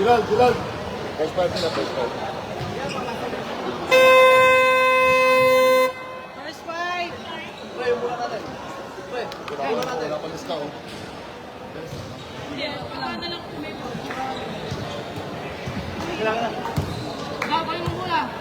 Bilal. First party na, first party. First fight. Pre, yung muna natin. Pre, wala pa lista ko. Wala na lang kung may mo. Kailangan na. Gagawin mo muna.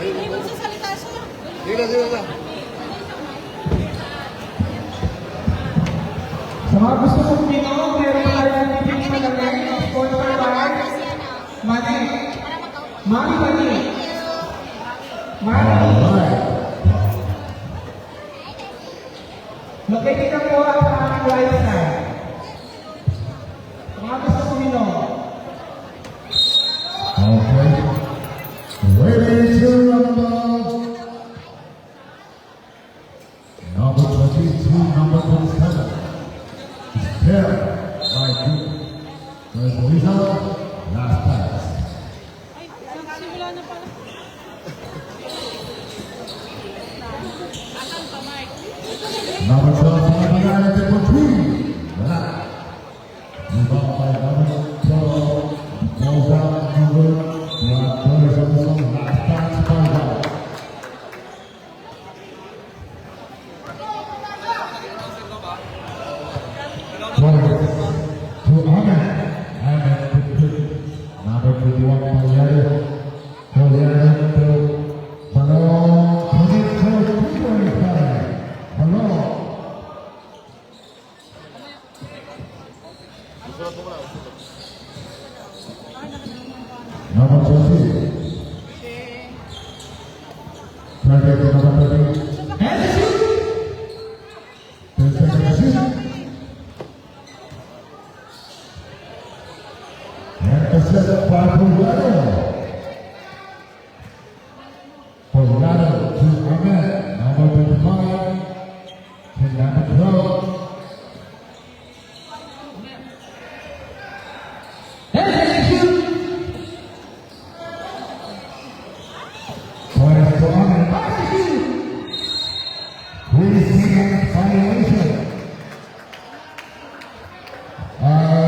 Hindi magsasalita siya. Sige na. Sa mga gusto kong minong, meron pa tayo ng pipin malagay. Sponsor by Mani. Mani. Located na po ang aming lifestyle. Sa mga gusto kong minong. Okay. Ready to rumble. Number 22, number 27. Paired by Duke. First result, last pass. Ay, simula na pala. Asan pa, Mike? Number 12, number 9, number 3. Wala. Rebound by number 12. Goes out number 27. Last pass by Wala. To Ahmed. Ahmed to number 21, Pagliari. Pagliari to Balong. Commit to 2.5. Balong. Sulat mo muna. Number 20. Target to number 30. And shoot. 10 seconds shoot. And the set by Pulgado. Pulgado to Ahmed, number 25. To number 12. And shoot. Points to Ahmed. Please take a violation.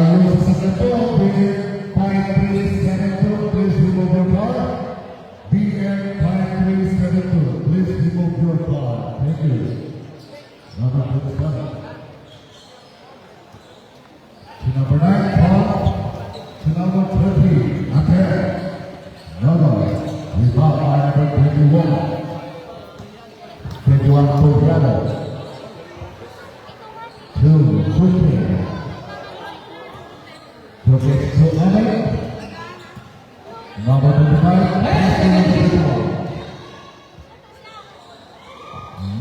Rules of the ball, begin. 5372, please remove your card. BN 5372, please remove your card. Thank you. Number 27. To number 9, Paul. To number 30, Aker. Nono. Rebound by number 21. 21, Pulgado. 2, Suki. Project to Ahmed. Number 25,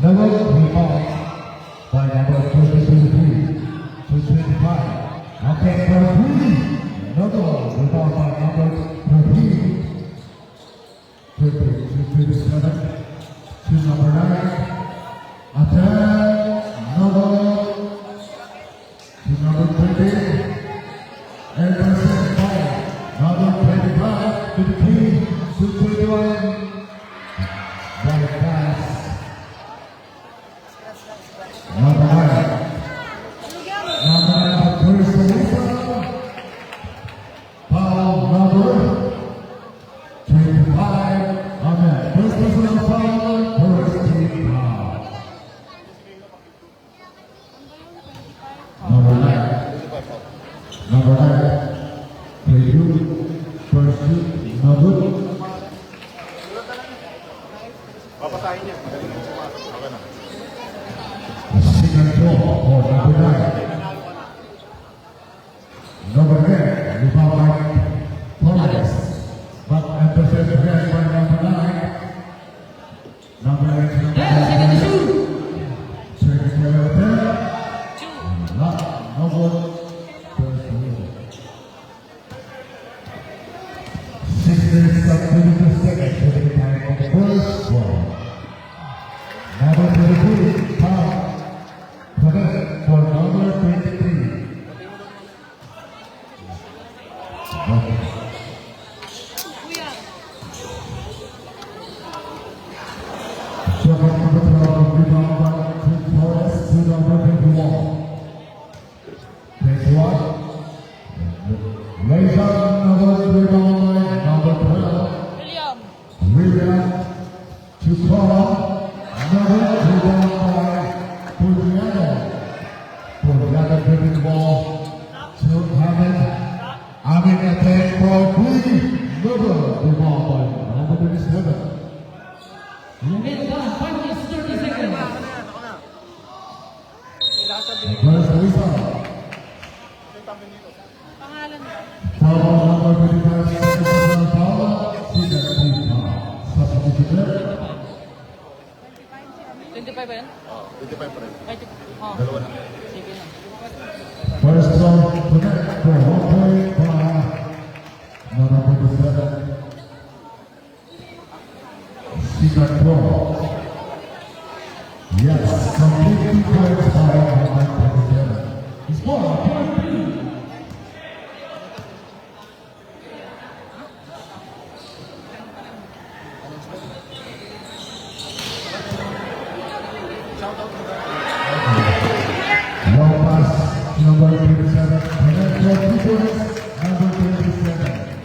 Number rebound by number 23, 225. Okay, number 3. Number rebound by number 13, 227. To number 9, attack number to number 20. And percent five, number 25 to the team, to 21. Right pass. Number 9. Number 9, first Melissa. Foul number 25. Amen. First personal foul, first team foul. Number 9. Number 9, preview, first shoot, number. Papatayin niya. Magaling ang sumasok. Okay na. Second ball for number 9. Number 10, rebound by Torres. But emphasized again by number 9. Number 9, second shoot. Second number 10. Number for number 23. Okay. Kuya. Second number 12, rebound by Chris Torres to number 21. 21. Lays up another rebound by number 12. William. William to Cora. Another rebound by Pugliano. Pugliano giving the ball to Ahmed. Ahmed attack for three. Another rebound by number 27. Limit time, 5 minutes, 30 seconds. First Lisa. Pangalan mo. Foul number 25, second foul. Second team foul. Substitute. 25 ba yan? 25 pa rin. Oh. Dalawa na. Sige na. First foul connect for one point by number 27. Second foul. Yes, complete points by number 27. It's ball, point three. Long pass, number 27. Connect for 2 points, number 27.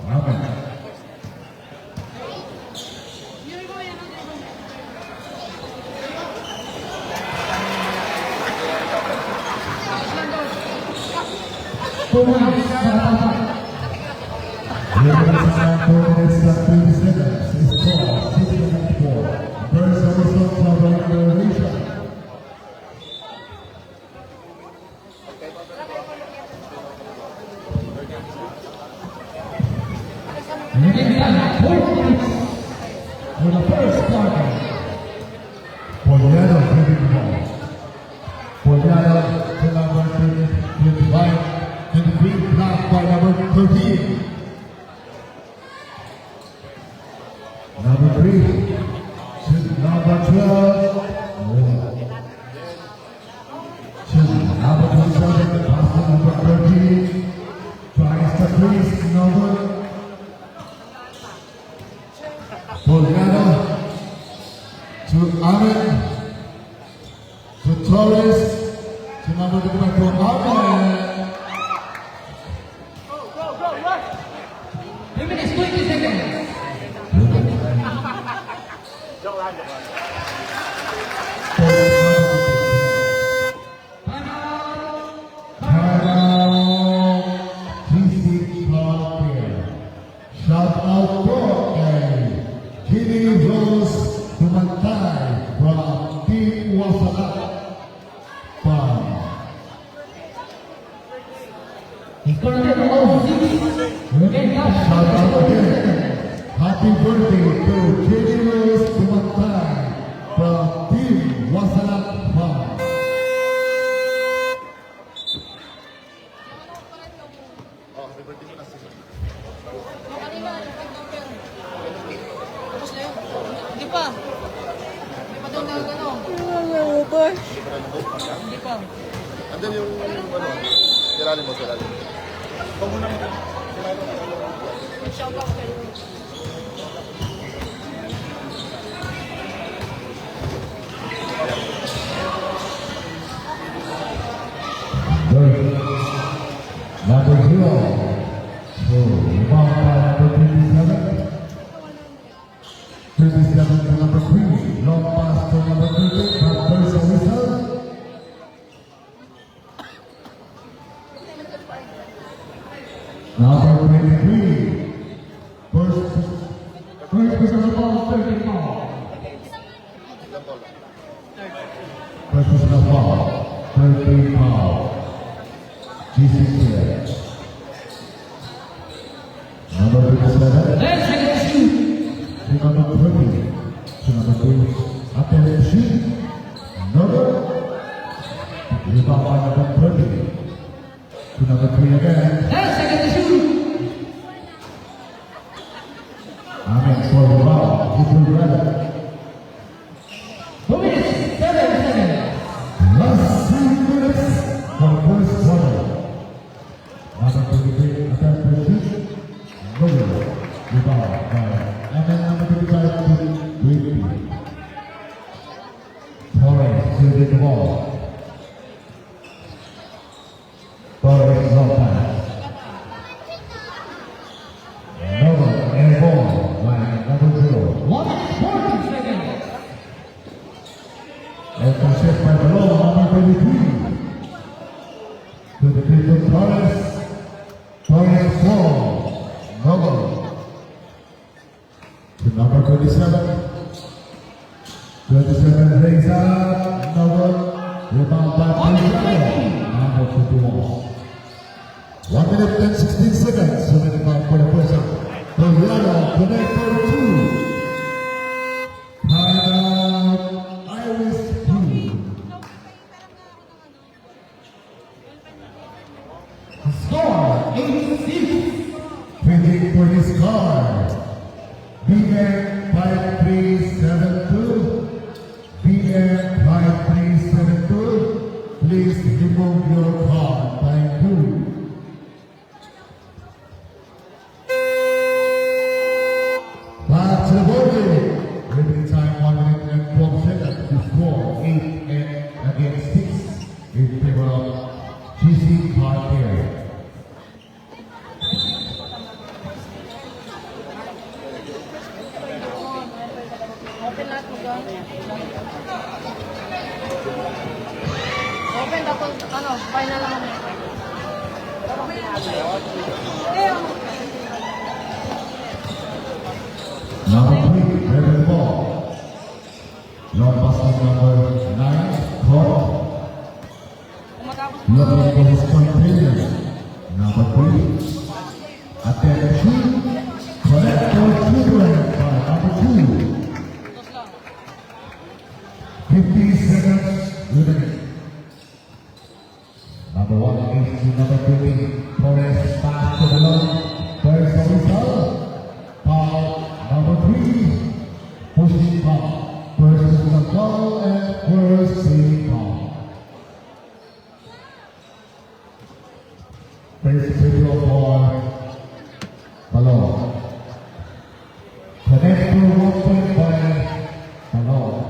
Amen. Yun mo yan. Pumayos sa tapat. Ladies and 4 minutes and 30 seconds. It's ball, 6-4. First overshot from Croatia. Limit time, 4 minutes. For the first quarter. Pugliano giving the ball. Pugliano to number 25. 23 blocked by number 13. Number 3 to number 12. To number 27, pass to number 13. Tries to crease number Pugliano to Ahmed. To Torres. To number 25, Ahmed. 3 minutes, 20 seconds. Shout out for Jimmy Rose Tumantay from Team Wasakat. He corrected all 6. Limit time, Shout out 40 again. seconds. Happy birthday to Jimmy Rose Tumantay from Team Wasakat. Oh, happy birthday ko na si Tapos na yun. Hindi pa. Hindi pa daw na ano. Hindi pa. Andun yung ano, siralim mo, siralim. Ikaw muna mo. Shout out kayo. Number 0. So, rebound by number 27. 27 to number 3. Long pass to number 13. From first whistle. Number 23. First Personal foul, 30 foul. personal foul. 13 foul. GC player. Number 27. 10 seconds to shoot. To number 20. To number 3. After the shoot. Number. Rebound by number 30. To number 3 again. 10 seconds to shoot. Amen for the rebound. He will grab it. 2 minutes, 7 seconds. receiving the ball. Torres Lopez. Number and ball by number 0. 1 minute 40 seconds. And possessed by the ball, number 23. To the field of Torres. Torres ball. Number. To number 27. 27 brings up number. Rebound by 27. Number 51. 1 minute and 16 seconds. So many back for the person. Toriano connect for 2. Timeout. Iris Blue. Score 86. Waiting for his card. BM 5372. BM 5372. Please remove your card. Thank you. Back to the ball game. Limited time 1 minute and 12 seconds to score 8 and against 6 in favor of GC Card Care. Open lahat mo dyan. Open tapos, final lang kami. Number 3, Rebel Ball. Long passing number 9, Cole. Looking for his companion. Number 3, attention, correct for children by number 2. 50 seconds remaining. Number 1 is to number 20, Torres pass to the line. There's the result. Foul number 3, pushing foul. First is the foul and first saving foul. First video for Balon. Connect to 1 point by Balon.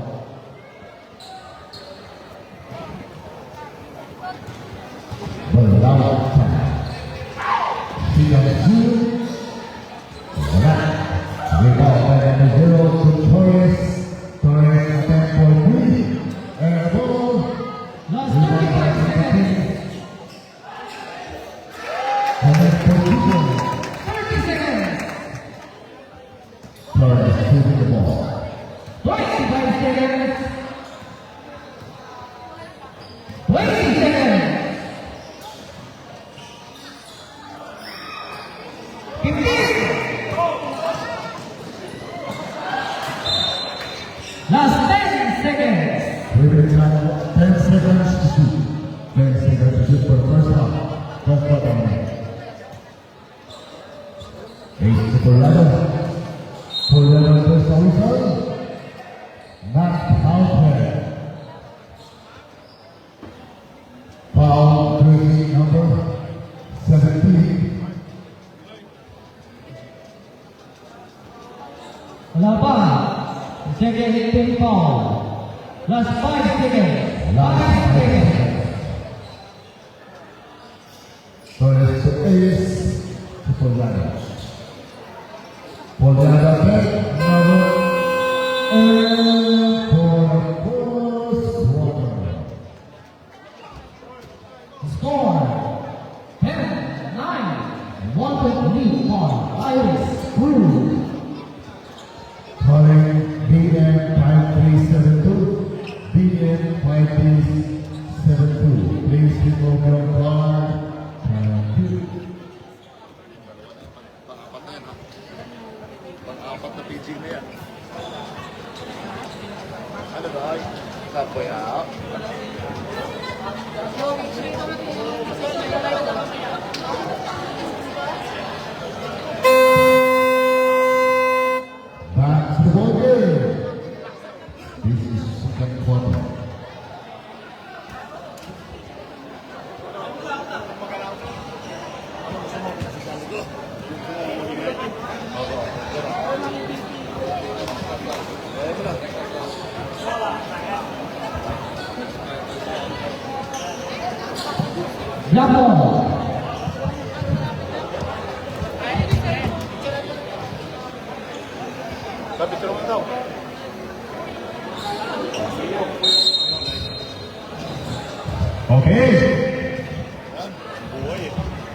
Berlawan Siang Zul. Rebound by number 0 to Torres. Torres attempt for 3. Air ball. Last Rebound by 35 number seconds. 10. Connect for 2. 30 seconds. Torres shooting the ball. 25 seconds. 20 seconds. 15. Last 10 seconds. Limited time 10 seconds to shoot. 10 seconds to shoot for the first half. First quarter. 8 to Colorado. Colorado first officer. Not counted. Foul jersey number 17. Wala pa. Second hitting foul. Last 5 seconds. 5 seconds. Torres to Ace to Colorado. Colorado back number and for the first quarter. Score 10, 9, 1 point lead for Iris Blue. Calling BM 5372, BM 5372. Please remove your card. Thank you. Pang-apat na yan, ha? Pang-apat na PG na yan. Ano ba? Halfway out. Back to the ball game. This is second quarter. Japon. Kapit ka naman daw. Okay.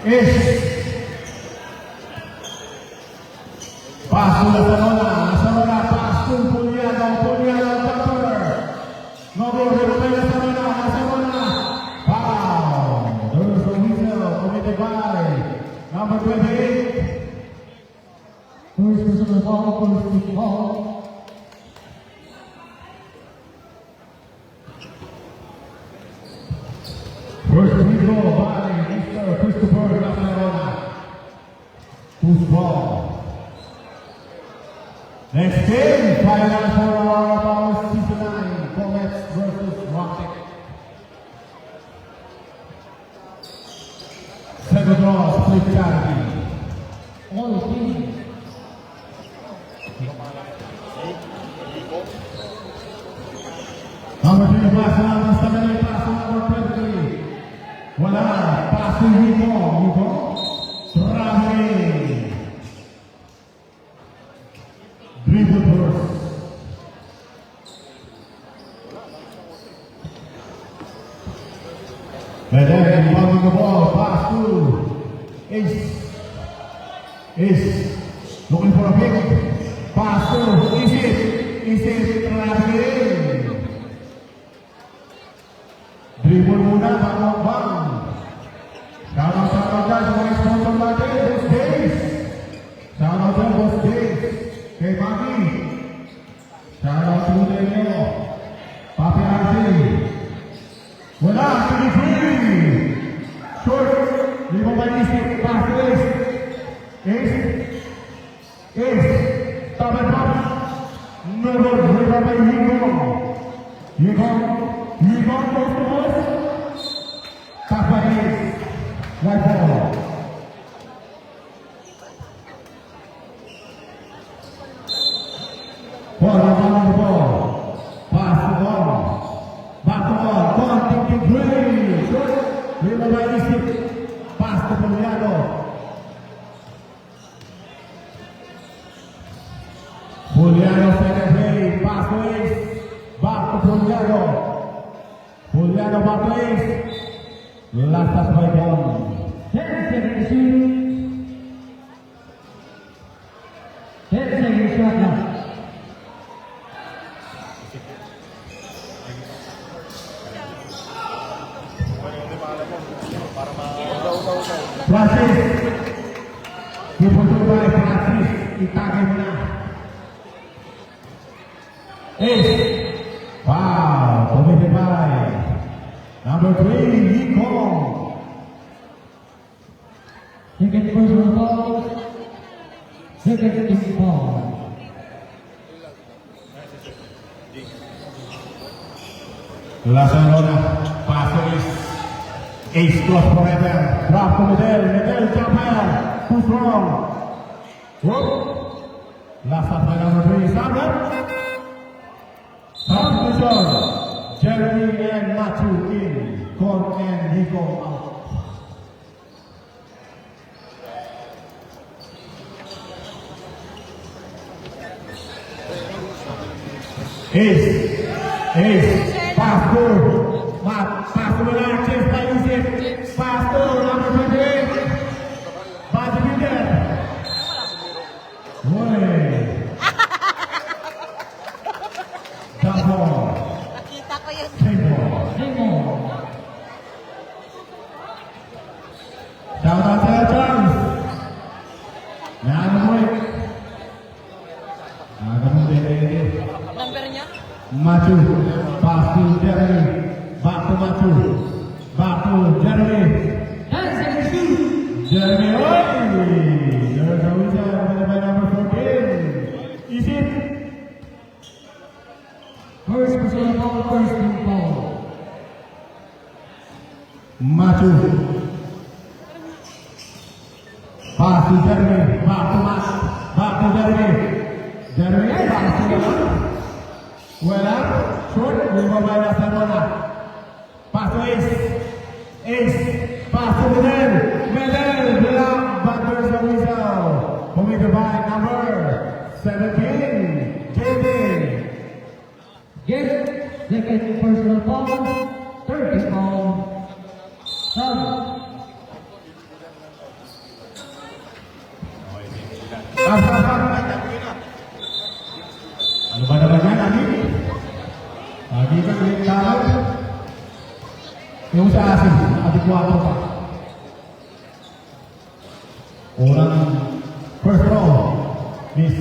Is. Pass to Barcelona, pass to Puliano, Tupper. Number 11, Barcelona. Foul. There's a whistle committed by number 28. First personal foul, first team foul. First free throw by Mr. Christopher Barcelona. Who's ball? Next game, final for our season 9, Comets versus Rocket. Second draw, split charity. All teams. Number 3, Barcelona, Samuel, pass to number 20. Wala, pass to Hugo. Traveling. Dribble burst. And then inbounding the ball, pass to Ace. Ace looking for a pick. Pass to Isit traveling. Dribble muna, bang. Sama-sama dyan sa mga sponsor natin, Boss Days. Shoutout dyan, Boss Days. Kay Mami. Shoutout to Daniel. Papi Archie. Wala, free. Short. Di mo ba isip? Pass to Ace. Tabi pass. No good. Di ba ba Higong goes to us. Tapa Ace. Right ball. Ball on the ball. Pass the ball. Back to ball. Ball thinking great. Good. Lima by Isip. Pass to Puliano. Puliano second play. Pass to Ace. Back to Puliano. Puliano back to Ace. Last touch by ball. 10 seconds shoot. 10 seconds shot now. Francis. Diputul by Francis. Itagay mo na. Ace. Wow. Committed by number 3, Yikong. Second personal foul. Second team foul. Barcelona. Pass to Ace cross forever. Drop to Medel jumper. Too strong. Whoop. Last touch by number 3, Sander. Substitution. Jeremy and Matthew in. Con and Nico out. Ace. Pass to Chase by Isip. Pass to number 28. Badminton. Way. Jump ball. Nakita ko yun. Take ball. Raymond. Shout out to Charles. Nanamoy. Nanamoy. Number niya? Maju, pass to Jeremy, back to Maju, back to Jeremy, 10 seconds shoot. Jeremy, oi! There's a whistle by number 14. Easy. First personal foul, first team foul. Maju, pass to Jeremy, back to Mas, back to Jeremy, pass to Jeremy. Well up, short, lima by Barcelona. Pass to Ace, pass 17, JJ. Get second personal foul, 30 foul. Sub. Ano ba naman yan, Ami? Lagi ka ulit tawag. Yung sa asin, adequado pa. Unang first row, miss.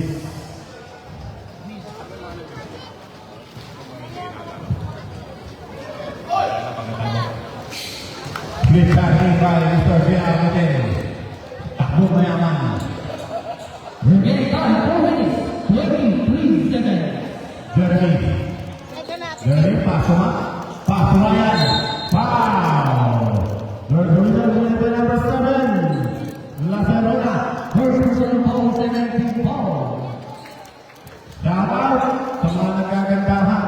Great batting by Mr. Villanueva. Takbo mayaman. Remaining time 4 minutes, 23 seconds. Jeremy. Jeremy, paso na. Paso na yan. Foul. Third winner with the number 7. Lacerona. First personal foul, 17 foul. Shout out sa mga nagagandahan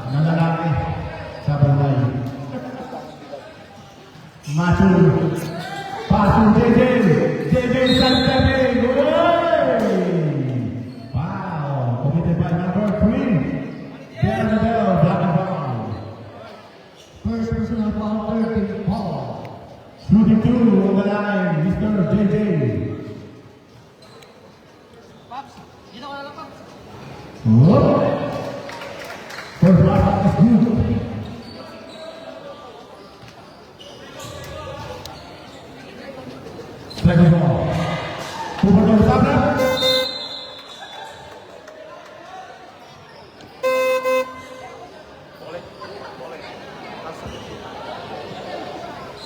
na lalaki sa buhay. Machu. Paso JJ. JJ Santamin. Wow. Committed by number 3. Bernabel Blackabong. First personal foul, 13 foul. Shooting 2 on the line, Mr. JJ. Paps, dito ka na lang, Paps. Whoop. First round is good. Second ball. Pupunta sa sana.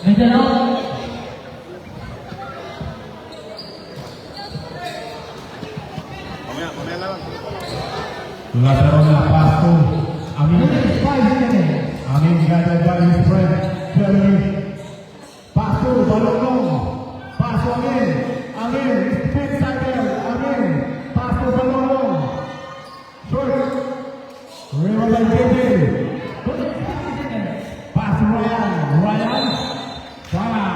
Medyo lang. Mamaya lang. Lacerona pass to Amin. 5 seconds. Amin guided by his friend Jeremy. Pass to Balong. Pass to Amin. Amin. Spin cycle. Amin. Pass to Balong. Short. River by JJ. 60 seconds. Pass to Ryan. Ryan. Foul.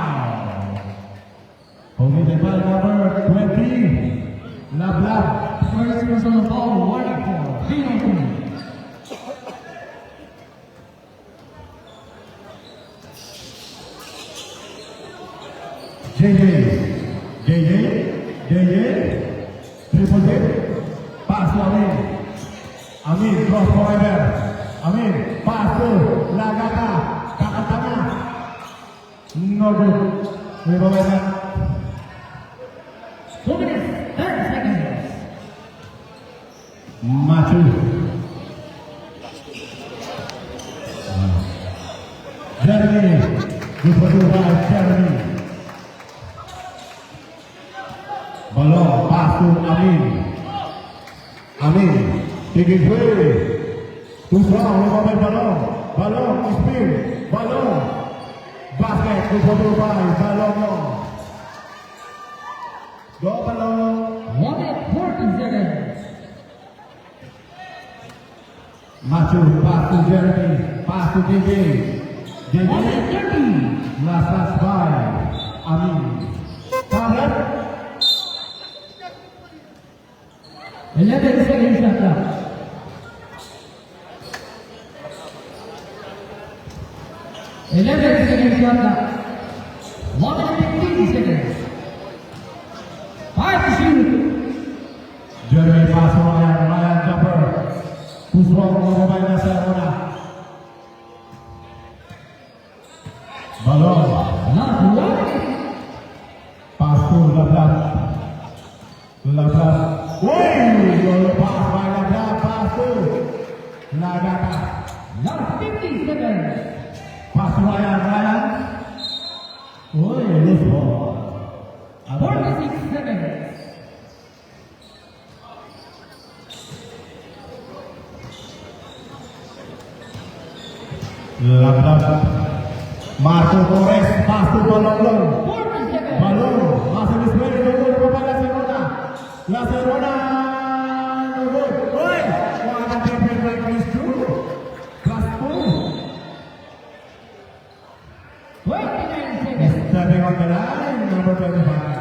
Committed by number 20. Lablab. First personal foul, 1 for penalty. JJ. JJ. JJ. Triple J. Pass to Amin. Amin. Cross forever. Amin. Pass to Lagata. Kakatana. No good. River by that. 2 minutes, 30 seconds. Machu. Jeremy. Good for 2 Jeremy. Balong. Pass to Amin. Amin. Taking free. Too strong. River by Balong. Balong. Spin. Balong. Basket. Good for 2 Balong. Go Balong. 1 minute, 40 seconds. Machu, pass to Jeremy, pass to JJ. 1 JJ, minute, 30. last pass by Amin. Tablet, 11 seconds shot clock. 11 seconds shot clock. 1 minute, 50 seconds. 5 to shoot. Jeremy pass to Ryan jumper. Who's wrong over by Lacerona? Balong, Not one. pass to Lablab. Lablab, wait! Your pass by Lablab, pass to Lagata. Not 50 seconds. Pass to Ryan. Oh, loose ball. 46 seconds. Lablab. Marco Torres, pass to Balong. 40 seconds. Balong, masih di sini, no good for Lacerona. Lacerona, no good. Oi, what a different like this too. Plus 2. 29 seconds. Stepping on the line, number 25.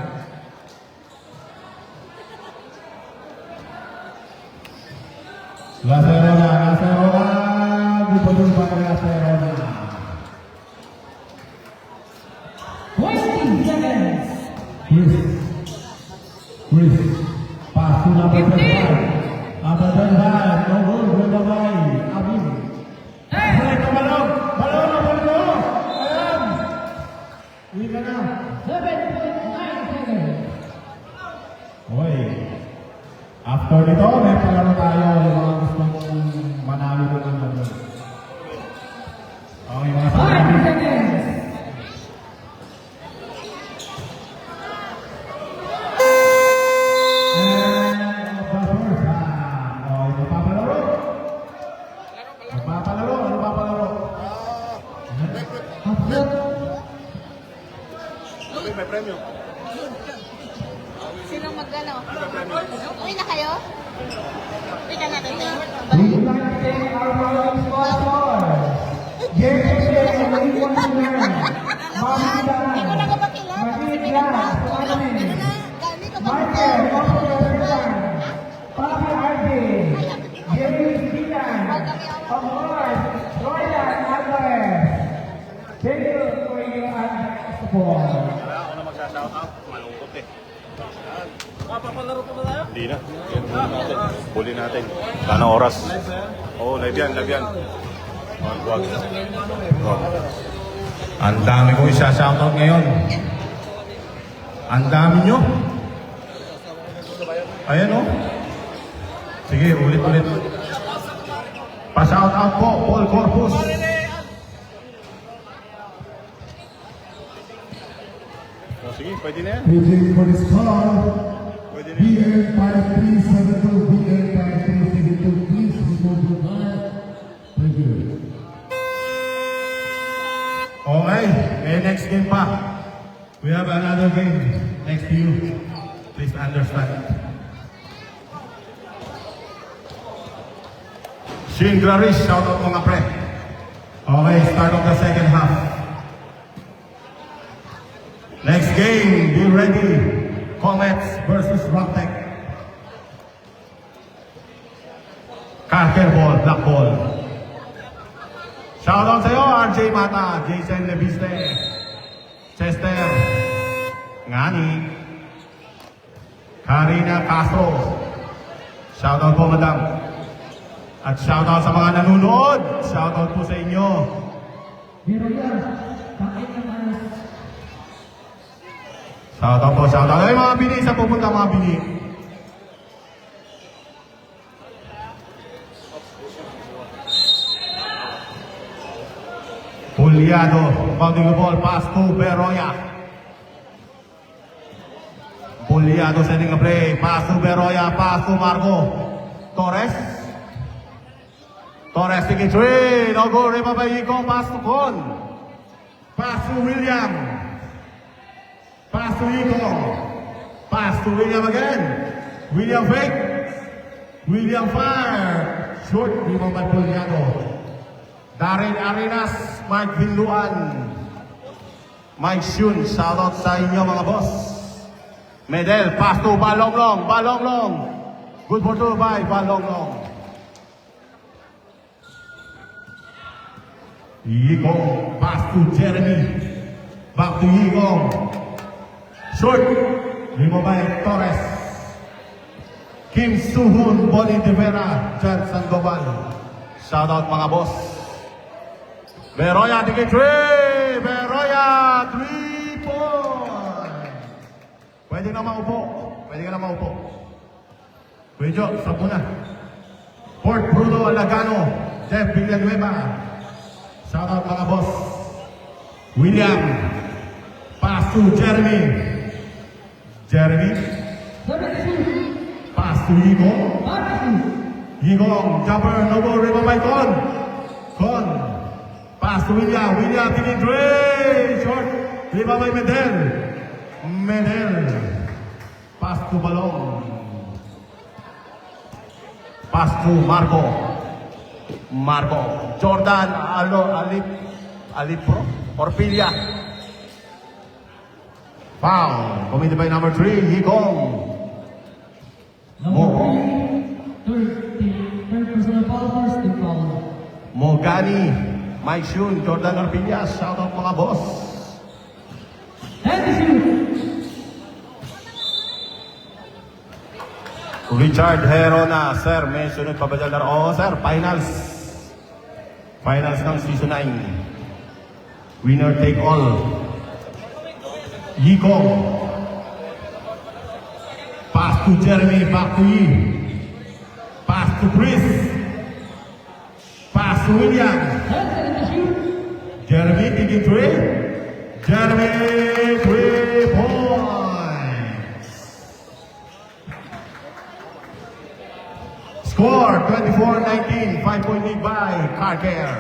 Upset. May premyo. Sino magano? Uwi na kayo? Uwi ka natin. We would like to thank our following sponsors. JPS and Inconsumer. Hindi ko na kapakilala. Magigla, Pagkain. Gani ka Michael, also represent. Papi Arde. Jerry Bitan. Of course, Royal Alvarez. Thank you for your support. Wala ako na magsha-shoutout. Malungkot eh. Papapalaro pa ba tayo? Hindi na. Yan, huli natin. Sana oras. Oo, live yan, live yan. Wag. Ang dami ko isa-shoutout ngayon. Ang dami nyo. Ayan o. Sige, ulit-ulit. Pa-shoutout po, Paul Corpus. O sige, pwede na yan. Waiting for this car. Pwede na yan. BN5372, BN5372, please remove your car. Thank you. Okay, may next game pa. We have another game next to you. Please understand. Shane Clarice, shout out mga pre. Okay, start of the second half. Next game, be ready. Comets versus Rocktech. Carter ball, black ball. Shout out sa'yo, RJ Mata, Jason Leviste, Chester, Ngani, Karina Castro. Shout out po, madam. At shout out sa mga nanonood. Shout out po sa inyo. Pero yan, kahit naman Shout out po, shout out. Ay, mga bini, sa pupunta mga bini. Juliado, bounding the ball, pass to Beroya. Juliado sending a play, pass to Beroya, pass to Marco. Torres. Torres taking three, no goal, reba by Iko, pass to Con. Pass to William. Pass to Iko. Pass to William again. William fake. William fire. Short, reba by Juliado. Darren Arenas, Mike Vinduan, Mike Shun, shoutout sa inyo mga boss. Medel, pass to Balonglong, Balonglong. Good for two by Balonglong. Yigong, pass to Jeremy. Back to Yigong. Short, limo by Torres. Kim Suhun, Bonnie De Vera, Jan Sandoval. Shoutout mga boss. Beroya tingin 3! Beroya 3 point! Pwede na maupo. Pwede ka na maupo. Pwede, sapo na. Port Bruno Lagano. Jeff Villanueva. Shout out mga boss. William. Pass to Jeremy. Jeremy. Pass to Yigong. Yigong. Jumper. No ball. River by Con. Con. Pass to William. William taking three. Short. Riba by Medel. Medel. Pass to Balong. Pass to Marco. Marco. Jordan Alipro. Orpilia. Foul. Committed by number 3. Yigong. third personal foul, first team foul. Mogani. Mike Shun, Jordan Orpilia, shout out mga boss. And the shoot. Richard Herona, sir, may sunod pa ba dyan? Oo, sir, finals. Finals ng season 9. Winner take all. Yiko. Pass to Jeremy, back to Yi. Pass to Chris. Pass to William. Jeremy taking 3. Jeremy 3 points. Score 24-19. 5-point lead by Car Care.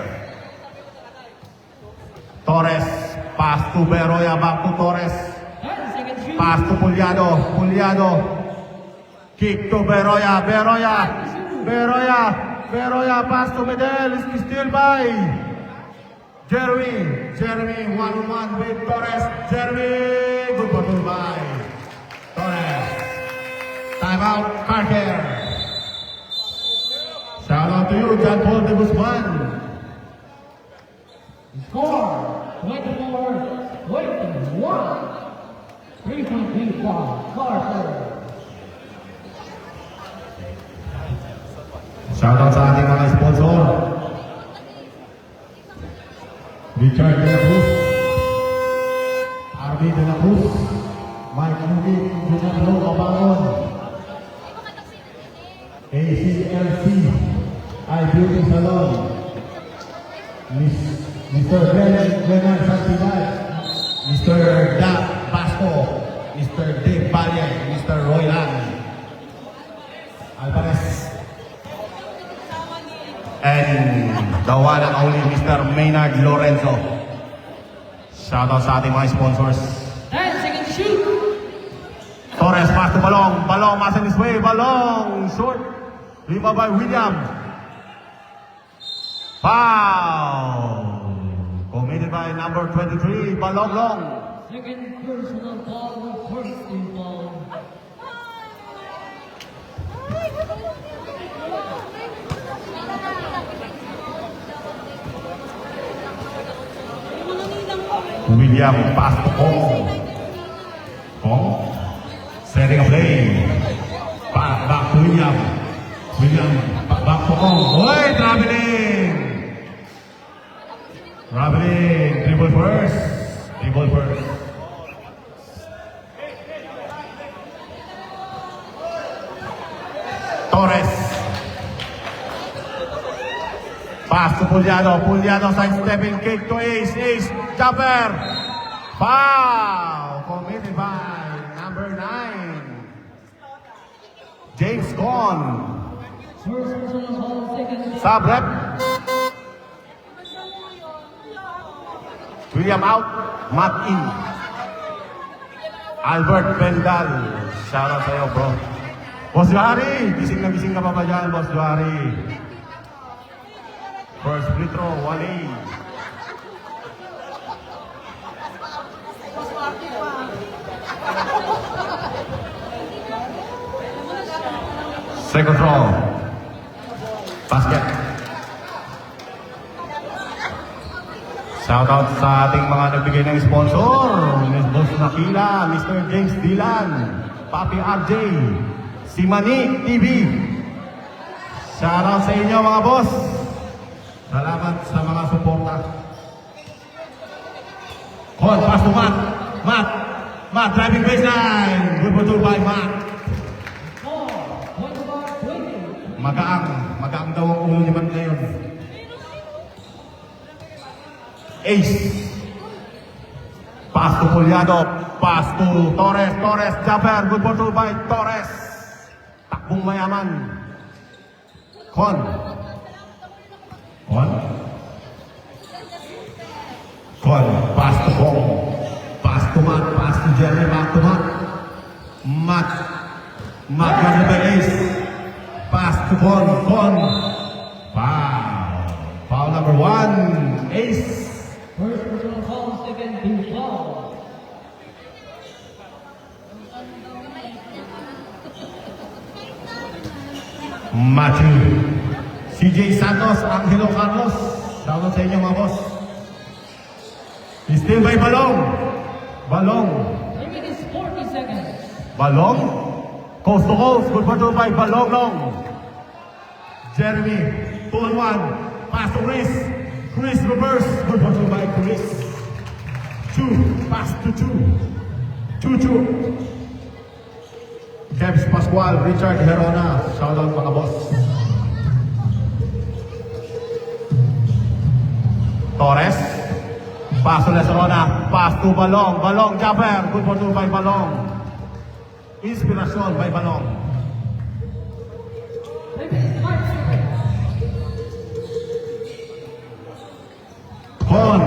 Torres, pass to Beroya, back to Torres. 10 seconds shoot. Pass to Puliado, Puliado. Kick to Beroya, Beroya. Beroya, Beroya, pass to Medel, is still by Jeremy. Jeremy, 1-on-1 with Torres. Jeremy, good ball by Torres. Timeout, Carter. Shout out to you, John Paul de Guzman. Score 24-21. 3.3 Carter. Shout out sa ating mga sponsor. Richard de la Cruz, RB de la Cruz, Mike Lugi, Junaplo Kabangon, ACLC, iBeauty Salon, Mr. Glenn Santidad, Mr. Dak Basco, Mr. Dave Valle, Mr. Roy Lang, Alvarez, and the one and only Mr. Maynard Lorenzo. Shout out sa ating mga sponsors. 10 seconds shoot. Torres pass to Balong. Balong pass in his way. Balong short. Rebound by William. Foul. Committed by number 23, Balong Long. Second personal foul, first team foul. William pass to Kong. Kong setting a play. Back to William. William back to Kong. Hoy, traveling. Traveling. Dribble first. Dribble first. Torres. Pass to Puliado. Puliado sidestepping kick to Ace. Ace. Jumper. Foul. Committed by number 9. James Con. First personal foul, second. Sub-rep. William out. Matt in. Albert Bendal. Shout out sa'yo, bro. Boss Johari. Gising na gising ka pa ba dyan, Boss Johari? First free throw, Wally. Second throw. Basket. Shout out sa ating mga nagbigay ng sponsor. Ms. Boss Nakila, Mr. James Dilan, Papi RJ, si Manik TV. Shout out sa inyo mga boss. Salamat sa mga suporta. Con, pass to Matt. Matt, driving baseline. Good ball by Matt. 4, 20. Magaang daw ang ulo ni Matt ngayon. Ace. Pass to Puliado. Pass to Torres. Torres, jumper. Good ball by Torres. Takbong mayaman. Con. Pass to Bong. Pass to Matt. Pass to Jerry. Back to Matt. Matt got the ace. Pass to Con. Foul number 1. Ace. First personal foul, second team foul. Matthew. CJ Santos, Angelo Carlos. Shoutout sa inyo mga boss. Still by Balong. Limit is 40 seconds. Balong. Coast to coast. Good ball by Balong Long. Jeremy. 2-on-1. Pass to Chris. Chris reverse. Good ball by Chris. 2. Pass to 2. 2-2. Kebs Pascual. Richard Herona. Shoutout mga boss. Torres. Pass to Lesorona. Pass to Balong. Balong jumper. Good ball by Balong. Inspirasyon by Balong. Limit is 5 seconds. Con.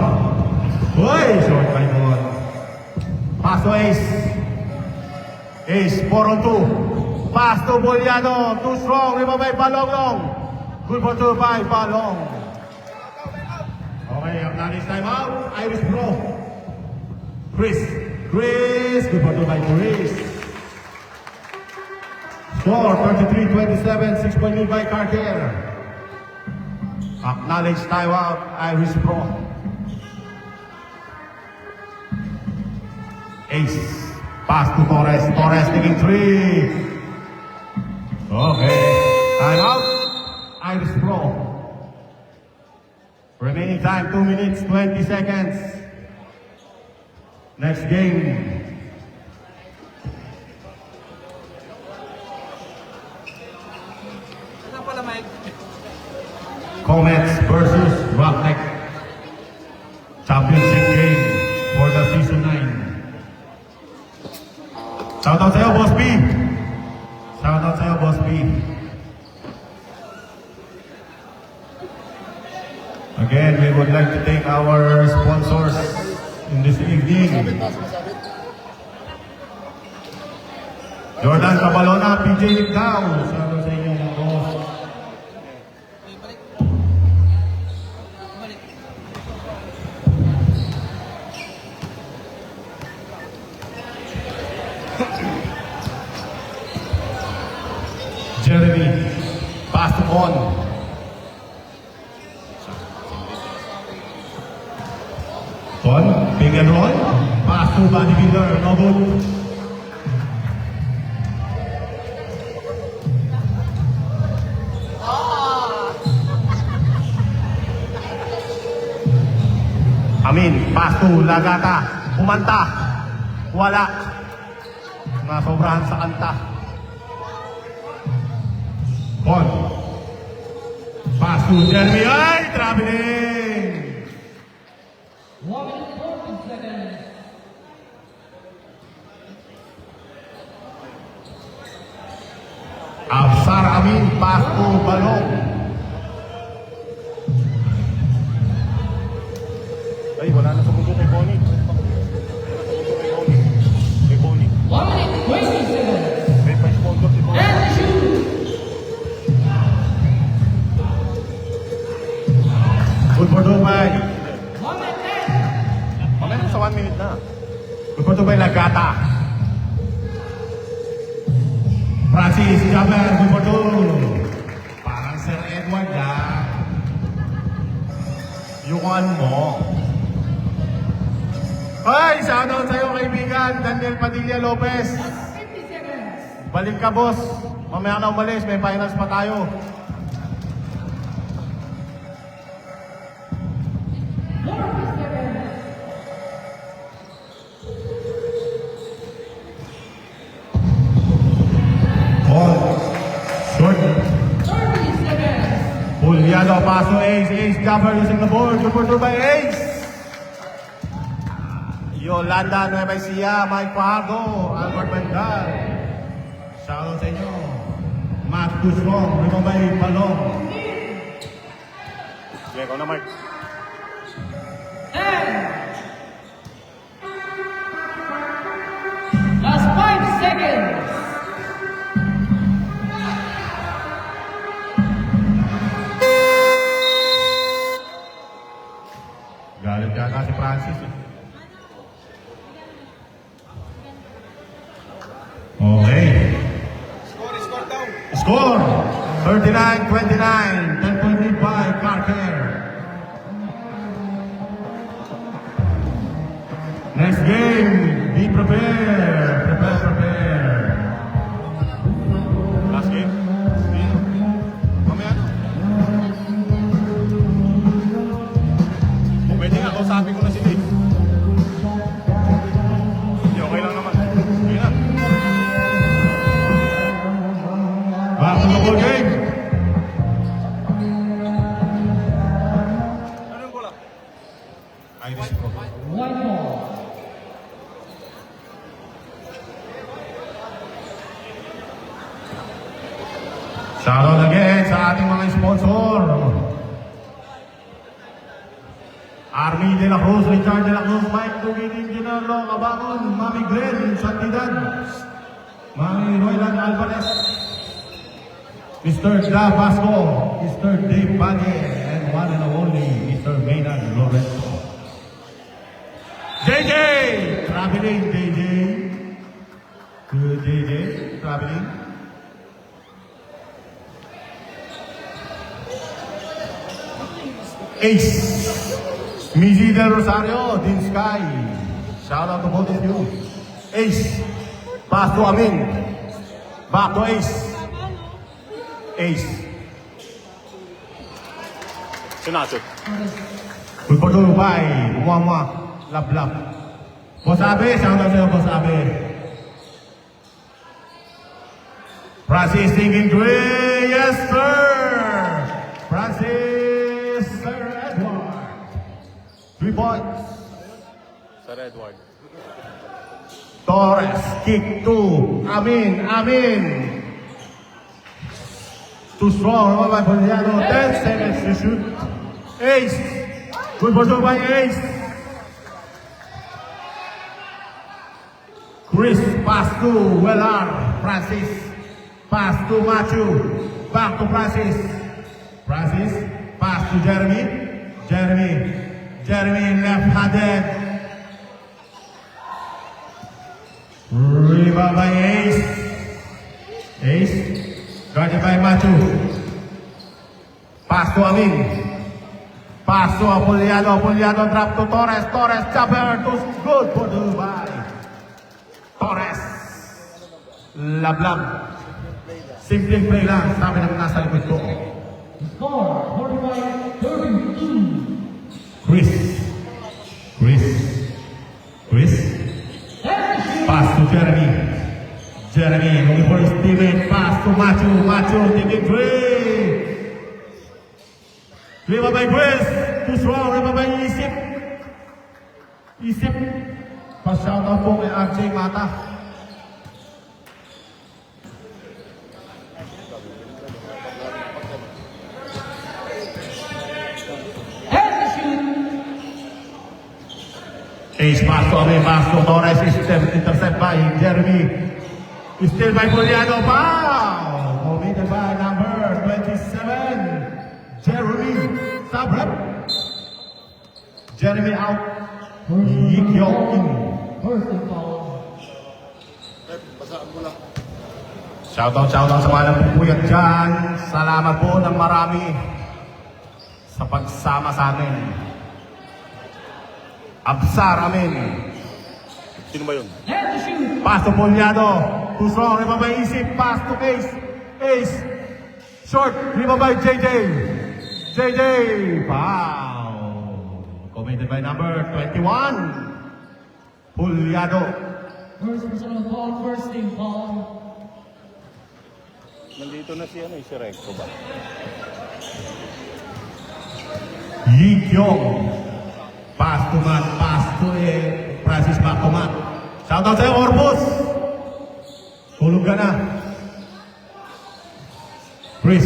Pass to Ace. Ace, 4 on 2. Pass to Boliano. Too strong. Ribabay, Balong long. Good for 2 by Balong. Okay, acknowledge time out. Irish Pro. Chris. Good for 2 by Chris. Score 33-27. 6-point lead by Carter. Acknowledge time out. Irish Pro. Ace. Pass to Torres. Torres taking 3. Okay. Time out. Irish Pro. Remaining time 2 minutes 20 seconds. Next game. Ano pala, Mike? Comets versus Rockneck. Championship game for the season 9. Shoutout sa'yo, Boss B. Shoutout sa'yo, Boss B. Again, we would like to thank our sponsors in this evening. Jordan Cabalona, PJ Ligdao. Shoutout sa inyo, mga boss. Okay, balik. Balik. Jeremy, pass to Con. Con, big and roll. Pass to bodybuilder, no good. Amin, pass to Lagata. Kumanta. Wala. Nasobrahan sa kanta. Con. Pass to Jeremy. Ay, traveling. 1 minute 40 seconds. Absar Amin, pass to Balong. Ay, wala na sa mundo kay Bonnie. Kay Bonnie. 1 minute 20 seconds. May pa-sponsor si Bonnie. And shoot. Good for Dubai. 1 minute 10. Mamaya na sa 1 minute na. Good for Dubai, Lagata. Francis, Jammer, good for two. Parang Sir Edward, Yukan mo. Ay, shoutout sa'yo, kaibigan. Daniel Padilla Lopez. 50 seconds. Balik ka, boss. Mamaya na umalis. May finals pa tayo. Short. 30 seconds. Juliano, paso, Ace. Ace, Jaffer using the board. Good for two by Ace. Yolanda, Nueva Ecija, Mike Fajardo, Albert Mendal. Shoutout sa inyo. Matt Dusrong, Rimabay Palong. Sige, ikaw na, Mike. 10. Last 5 seconds. Galit yata si Francis. Okay. Score daw. Score 39-29. 10-point lead by Carter. Next game. Be prepared. Prepare. Last game. Mamaya na. Pwede nga, kausapin ko na si Dave. Hindi, okay lang naman. Sige na. Back to the ball game. Ano yung bola? Irish Pro. 1 more. Shoutout again sa ating mga sponsor. Army de la Cruz, Richard de la Cruz, Mike Dugin, Engineer Lo Cabangon, Mami Glenn Santidad, Mami Roylan Alvarez, Mr. Da Vasco, Mr. Dave Valle, and one and only Mr. Maynard Lorenzo. JJ! Traveling, JJ. Good, JJ. Traveling. Ace. Mizzy Del Rosario, Dean Sky. Shout out to both of you. Ace. Pass to Amin. Back to Ace. Ace. Sinasot. Good for Dubai. Mwa. Lap. Boss Abe, shout out sa'yo, Boss Abe. Francis thinking three. Yes, sir. Francis, Sir Edward. 3 points. Sir Edward. Torres, kick two. Amin. Too strong. By Poliano. 10 seconds to shoot. Ace. Good for Dubai, Ace. Chris, pass to Wellar. Francis, pass to Matthew. Back to Francis. Francis, pass to Jeremy. Jeremy left-handed. Rebound by Ace, guarded by Matthew. Pass to Amin. Pass to Apoliano drop to Torres, chopper, too good for Dubai. Torres. Lablab. Simpleng play lang, sabi ng nasa likod ko. Score 45-32. Chris. Pass to Jeremy, looking for his teammate. Pass to Matthew, taking three. Rebound by Chris. Too strong, rebound by Isip. Pa-shout out po kay RJ Mata. Ace pass to Amin, pass to Torres, intercept by Jeremy. Still by Poliano, foul! Committed by number 27, Jeremy Sabrep. Jeremy out, Yikyong in. First and foul. Shout out sa mga nagpupuyat dyan. Salamat po ng marami sa pagsama sa amin. Absar, Amin. Sino ba yun? And to shoot. Pass to Poliano. Too strong, rebound by Isip. Pass to Ace. Short, rebound by JJ. Foul. Committed by number 21. Poliano. First personal foul, first team foul. Nandito na si Recto ba? Yikyong. Pass to Francis back to Matt. Shout out sa'yo, Orbos. Tulog ka na. Chris.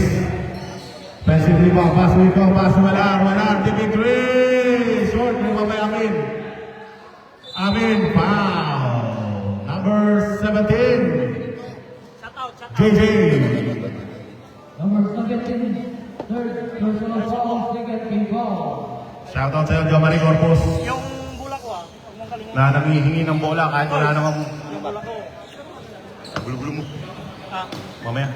Offensive rebound. Pass to Wellar. Taking three. Short rebound by Amin. Foul. Number 17. JJ. Number 17, third personal foul, second team foul. Shout out sa'yo, Jomari Corpus. Yung bulak ko huwag mong kalimutan. Na nangihingi ng bola kahit wala namang Yung bulak ko. gulo-gulo mo. Ah, Mamaya.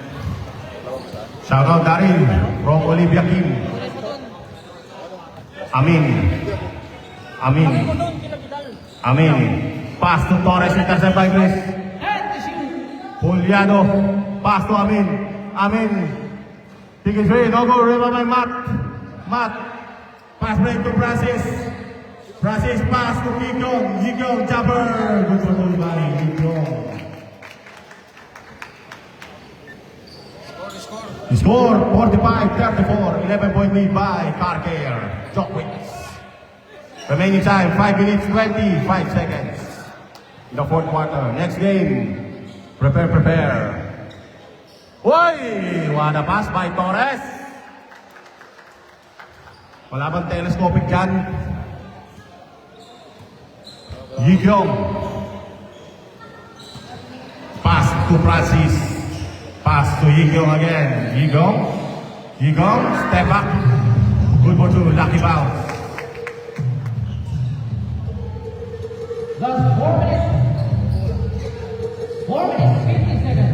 Shout out Daryl from Olivia Kim. ulit mo doon. Amin. Kami mo doon, kinabidal. Pass to Torres, intercept by Chris. And to shoot. Juliano. Pass to Amin. Taking three. No go. Rebound by Matt. Pass break to Francis. Pass to Yikyong. Jumper. Good for goal by Yikyong. Score 45-34. 11-point lead by Carcare. Jockwitz. Remaining time 5 minutes 25 seconds. In the fourth quarter. Next game. Prepare. Uy! What a pass by Torres. Wala bang telescopic dyan? Yikyong. Pass to Francis. Pass to Yikyong again. Yikyong, step up. Good for two, lucky bounce. Last 4 minutes. 4 minutes, 50 seconds.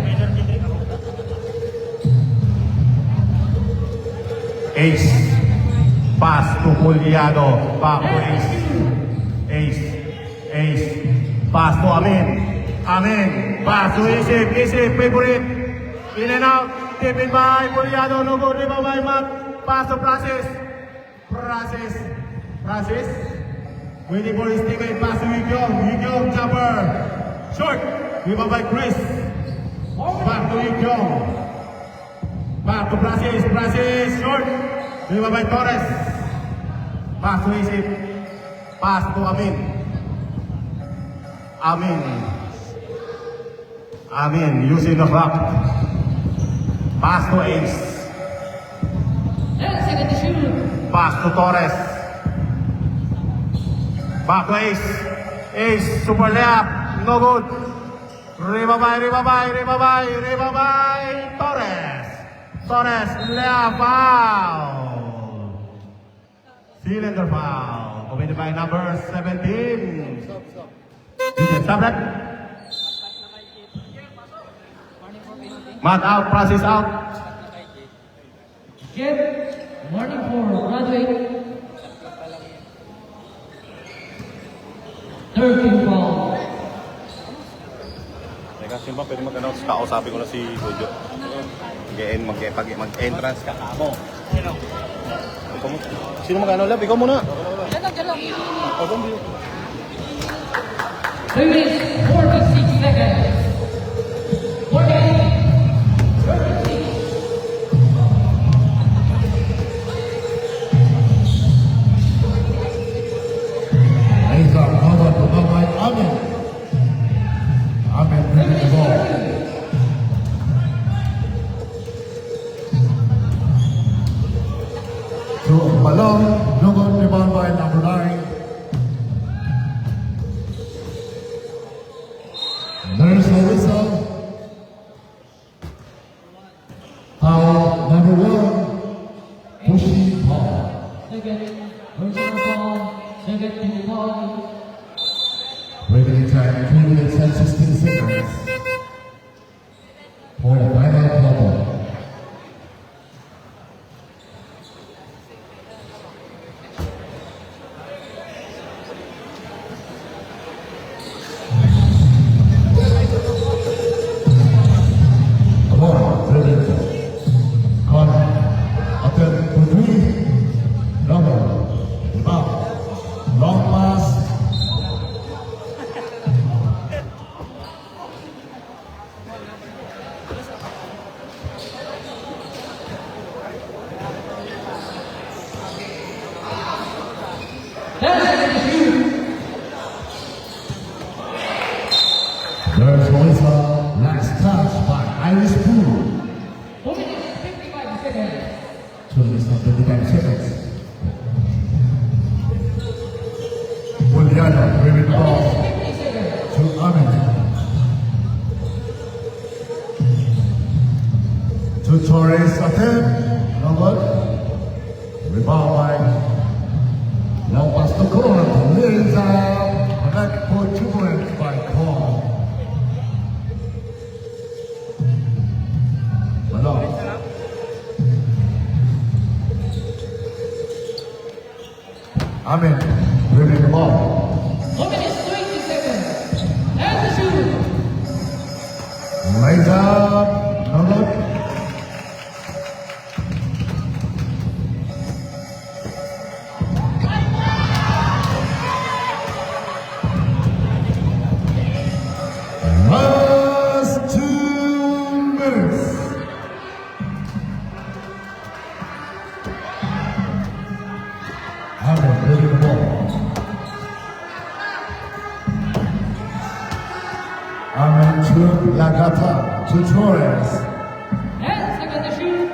Ace. Pass to Puliado. Back to Ace. Pass to Amin. Pass to Isip, favorite. In and out. Tipping by Puliado. No good. Rebound by Matt. Pass to Francis. Waiting for his teammate. Pass to Yikyong, jumper. Short. Rebound by Chris. Back to Yikyong. Back to Francis, short. Rebound by Torres. Pass to Isip. Pass to Amin using the clock. Pass to Ace. 10 seconds to shoot. Pass to Torres. Back to Ace, super layup. No good. Rebound by Torres, layup foul. Cylinder foul. Committed by number 17. Stop that. Matt out, Francis out. Jeff, warning for graduate. 13 ball. Teka, sino ba pwede mag-announce? Kausapin ko na si Jojo. Mag-entrance ka mo. Sino mag-ano lab? Ikaw muna. Ikaw muna. 3 minutes, 46 seconds. 48. 36. Eyes are covered above by Amin. Amin bringing the ball. To Malone, no good rebound by number 9. There's a whistle. Foul number 1. Pushing ball. Second, personal ball. Second, team ball. Breaking time 3 minutes and 16 seconds. For the final quarter. Come on, brilliant. Connor, attempt for 3. Number, rebound. Long pass. There's always a last touch by Irish Pool. 4 minutes, 55 seconds. 2 minutes and 25 seconds. Puliano bringing the ball 50 seconds. to Amin. To Torres attempt. Number. Rebound by long pass to Cohen. Lays out. Connect for 2 points by Paul. Malone. Amin bringing the ball. 1 minute, 20 seconds. And the shoot. Lays up. Number. Last 2 minutes. Amin bringing the ball. Amin to Lagata to Torres. 10 seconds to shoot.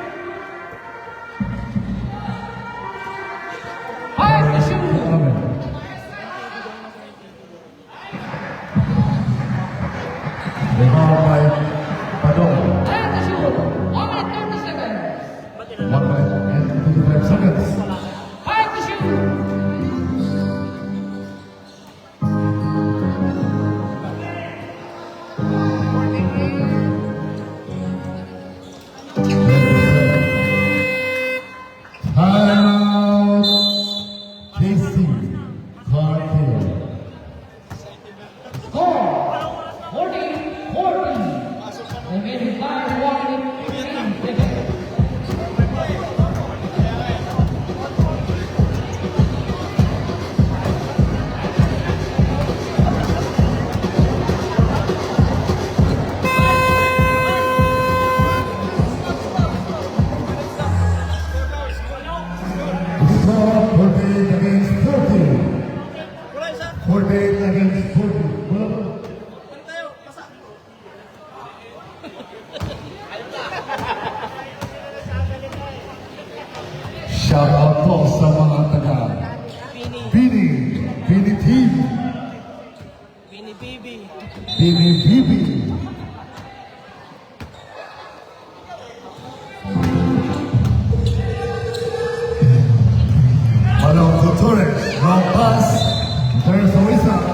5 to shoot. Amin. Rebound by Padong. Time to shoot. 1 minute 30 seconds. 1 minute and 55 seconds. Time to shoot. Timeout. KC. Cartier. Score 14-14. Remaining time 1 minute 15 seconds. Score 48 against 40. 48 against 40. Well, shout out po sa mga taga Bini Team, Bini Bibi. Bini Bibi. Balong Torres, wrong pass. There's a whistle.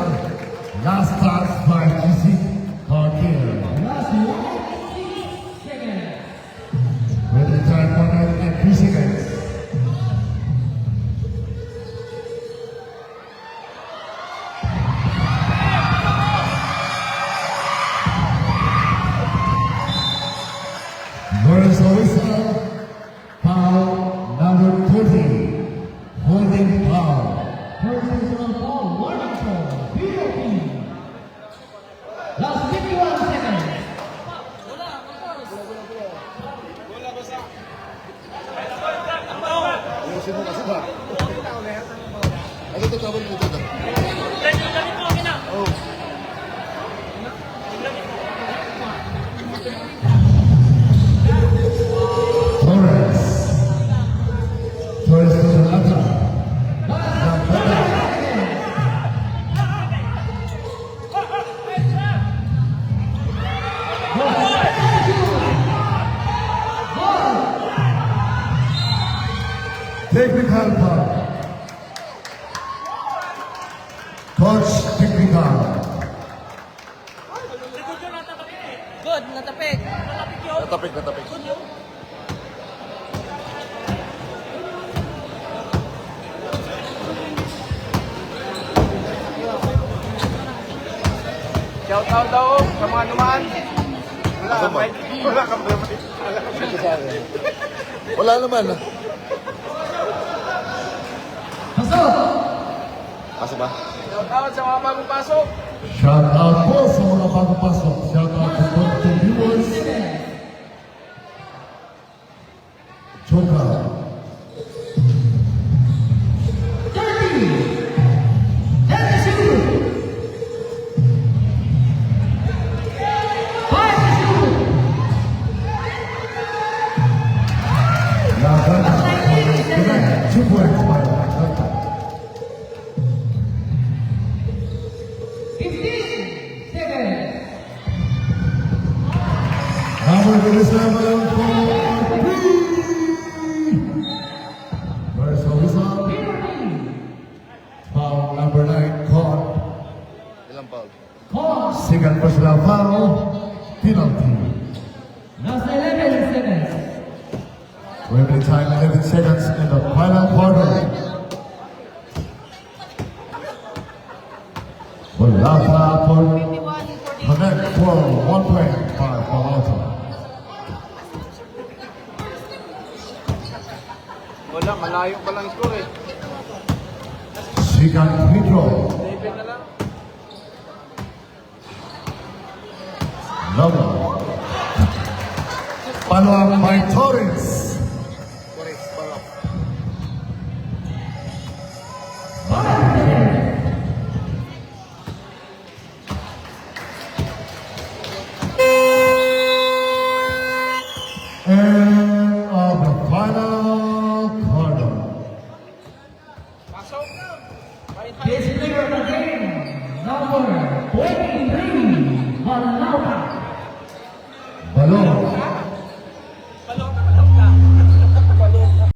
Last touch by GC Cartier. Last 1 seconds. With the time 1 minute and 3 seconds. There's a whistle. Foul number 20. Holding foul. Personal foul, warning foul, BOP. Last 51 seconds. Torres. Torres to the attack. Technical foul. Coach technical. Good, natapik. Natapik. Shout out daw sa mga dumaan. Wala kang Wala naman. Pasok! Asa ba? Shout out sa mga bagong pasok. Shout out po sa mga bagong pasok. Shout out to both the viewers. Choka. 30! Time to shoot! 5 to shoot! Lagana. 2 points by Lagana. 15 seconds. Number 27 for There's a whistle. Foul number 9 caught. Ilang foul? Call. Second personal foul. Penalty. Last 11 seconds. Remaining time 11 seconds in the final quarter. Wala for connect for 1 point by Palauta. Wala, malayo pa lang score eh. Second free throw. 7 na lang. Lover. Follow up by Torres. And of the final quarter. Pasok. This player of the game, number 23, Malauta. Hello.